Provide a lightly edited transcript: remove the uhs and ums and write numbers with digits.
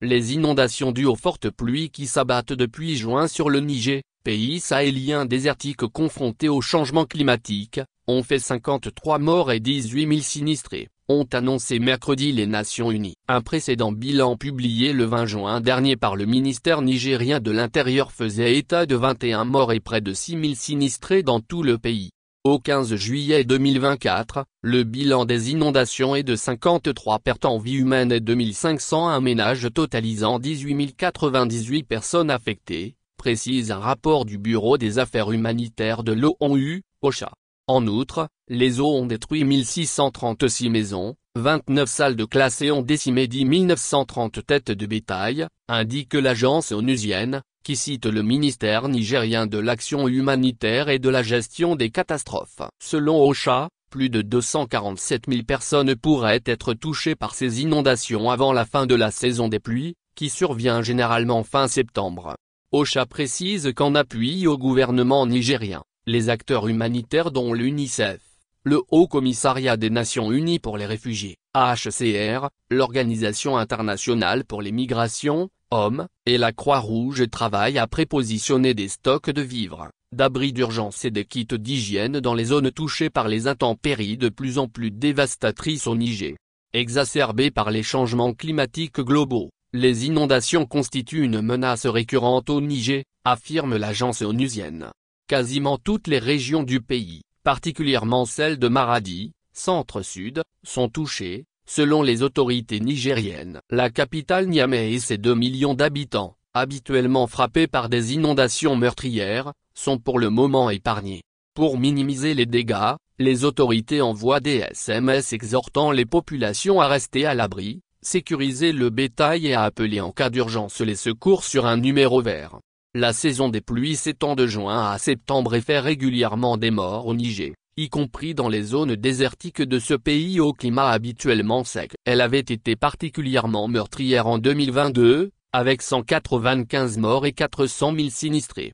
Les inondations dues aux fortes pluies qui s'abattent depuis juin sur le Niger, pays sahélien désertique confronté au changement climatique, ont fait 53 morts et 18 000 sinistrés, ont annoncé mercredi les Nations Unies. Un précédent bilan publié le 20 juin dernier par le ministère nigérien de l'Intérieur faisait état de 21 morts et près de 6 000 sinistrés dans tout le pays. Au 15 juillet 2024, le bilan des inondations est de 53 pertes en vie humaine et 2501 ménages totalisant 18 098 personnes affectées, précise un rapport du Bureau des Affaires Humanitaires de l'ONU, OCHA. En outre, les eaux ont détruit 1636 maisons, 29 salles de classe et ont décimé 10 930 têtes de bétail, indique l'agence onusienne, qui cite le ministère nigérien de l'Action humanitaire et de la gestion des catastrophes. Selon OCHA, plus de 247 000 personnes pourraient être touchées par ces inondations avant la fin de la saison des pluies, qui survient généralement fin septembre. OCHA précise qu'en appui au gouvernement nigérien, les acteurs humanitaires dont l'UNICEF, le Haut Commissariat des Nations Unies pour les réfugiés, HCR, l'Organisation internationale pour les migrations, OMM, et la Croix-Rouge travaillent à prépositionner des stocks de vivres, d'abris d'urgence et des kits d'hygiène dans les zones touchées par les intempéries de plus en plus dévastatrices au Niger. Exacerbées par les changements climatiques globaux, les inondations constituent une menace récurrente au Niger, affirme l'agence onusienne. Quasiment toutes les régions du pays, particulièrement celles de Maradi, centre-sud, sont touchées, selon les autorités nigériennes. La capitale Niamey et ses 2 millions d'habitants, habituellement frappés par des inondations meurtrières, sont pour le moment épargnés. Pour minimiser les dégâts, les autorités envoient des SMS exhortant les populations à rester à l'abri, sécuriser le bétail et à appeler en cas d'urgence les secours sur un numéro vert. La saison des pluies s'étend de juin à septembre et fait régulièrement des morts au Niger, y compris dans les zones désertiques de ce pays au climat habituellement sec. Elle avait été particulièrement meurtrière en 2022, avec 195 morts et 400 000 sinistrés.